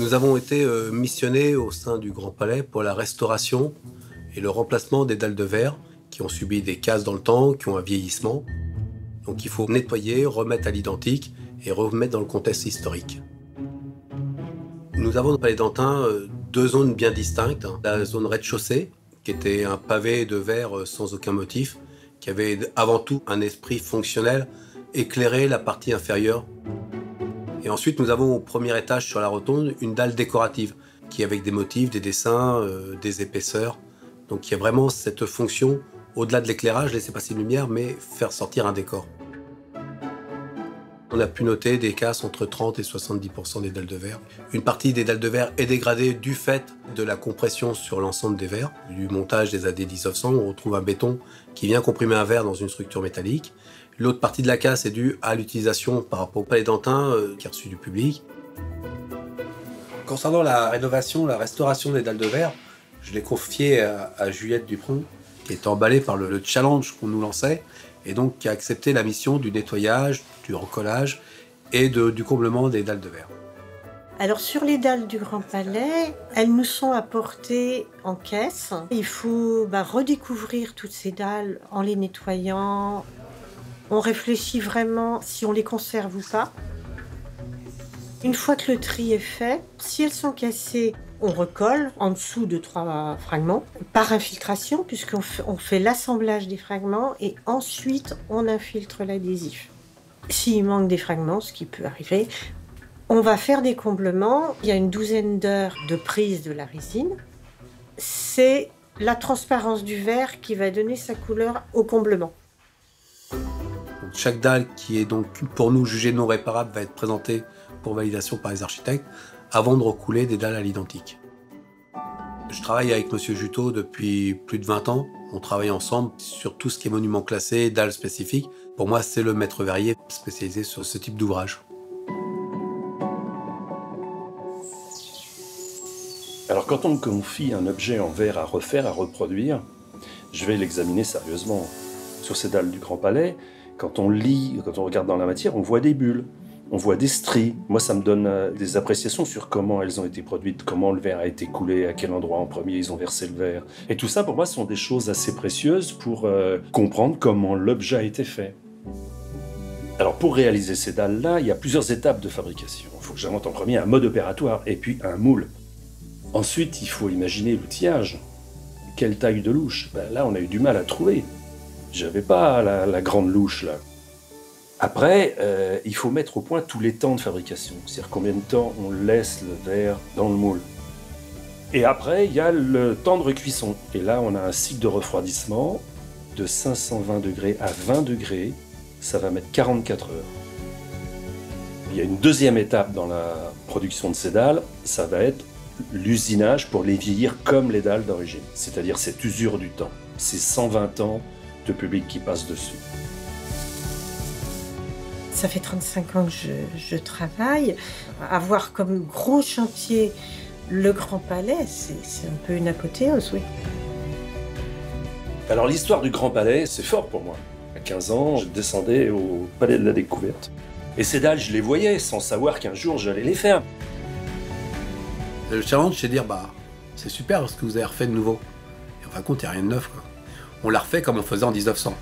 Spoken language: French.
Nous avons été missionnés au sein du Grand Palais pour la restauration et le remplacement des dalles de verre qui ont subi des casses dans le temps, qui ont un vieillissement. Donc il faut nettoyer, remettre à l'identique et remettre dans le contexte historique. Nous avons au Palais d'Antin deux zones bien distinctes. La zone rez-de-chaussée, qui était un pavé de verre sans aucun motif, qui avait avant tout un esprit fonctionnel, éclairer la partie inférieure. Et ensuite, nous avons au premier étage sur la rotonde une dalle décorative, qui est avec des motifs, des dessins, des épaisseurs. Donc il y a vraiment cette fonction, au-delà de l'éclairage, laisser passer une lumière, mais faire sortir un décor. On a pu noter des casses entre 30 et 70% des dalles de verre. Une partie des dalles de verre est dégradée du fait de la compression sur l'ensemble des verres. Du montage des années 1900, on retrouve un béton qui vient comprimer un verre dans une structure métallique. L'autre partie de la casse est due à l'utilisation par rapport au Palais d'Antin qui est reçu du public. Concernant la rénovation, la restauration des dalles de verre, je l'ai confié à Juliette Dupron, qui est emballée par le challenge qu'on nous lançait, et donc qui a accepté la mission du nettoyage, du recollage et du comblement des dalles de verre. Alors sur les dalles du Grand Palais, elles nous sont apportées en caisse. Il faut redécouvrir toutes ces dalles en les nettoyant. On réfléchit vraiment si on les conserve ou pas. Une fois que le tri est fait, si elles sont cassées, on recolle en dessous de 3 fragments par infiltration, puisqu'on fait l'assemblage des fragments et ensuite on infiltre l'adhésif. S'il manque des fragments, ce qui peut arriver, on va faire des comblements. Il y a une douzaine d'heures de prise de la résine. C'est la transparence du verre qui va donner sa couleur au comblement. Chaque dalle qui est donc pour nous jugée non réparable va être présentée pour validation par les architectes avant de recouler des dalles à l'identique. Je travaille avec Monsieur Juteau depuis plus de 20 ans. On travaille ensemble sur tout ce qui est monument classé, dalles spécifiques. Pour moi, c'est le maître verrier spécialisé sur ce type d'ouvrage. Alors quand on me confie un objet en verre à refaire, à reproduire, je vais l'examiner sérieusement. Sur ces dalles du Grand Palais, quand on lit, quand on regarde dans la matière, on voit des bulles, on voit des stries. Moi, ça me donne des appréciations sur comment elles ont été produites, comment le verre a été coulé, à quel endroit en premier ils ont versé le verre. Et tout ça, pour moi, sont des choses assez précieuses pour comprendre comment l'objet a été fait. Alors, pour réaliser ces dalles-là, il y a plusieurs étapes de fabrication. Il faut que j'invente en premier un mode opératoire et puis un moule. Ensuite, il faut imaginer l'outillage. Quelle taille de louche? Là, on a eu du mal à trouver. J'avais pas la grande louche, là. Après, il faut mettre au point tous les temps de fabrication. C'est-à-dire combien de temps on laisse le verre dans le moule. Et après, il y a le temps de recuisson. Et là, on a un cycle de refroidissement de 520 degrés à 20 degrés. Ça va mettre 44 heures. Il y a une deuxième étape dans la production de ces dalles. Ça va être l'usinage pour les vieillir comme les dalles d'origine. C'est-à-dire cette usure du temps. C'est 120 ans de public qui passe dessus. Ça fait 35 ans que je travaille. Avoir comme gros chantier le Grand Palais, c'est un peu une apothéose, oui. Alors l'histoire du Grand Palais, c'est fort pour moi. À 15 ans, je descendais au Palais de la Découverte. Et ces dalles, je les voyais sans savoir qu'un jour j'allais les faire. Le challenge, c'est de dire, c'est super ce que vous avez refait de nouveau. Et en fin de compte, il n'y a rien de neuf, quoi. On l'a refait comme on faisait en 1900.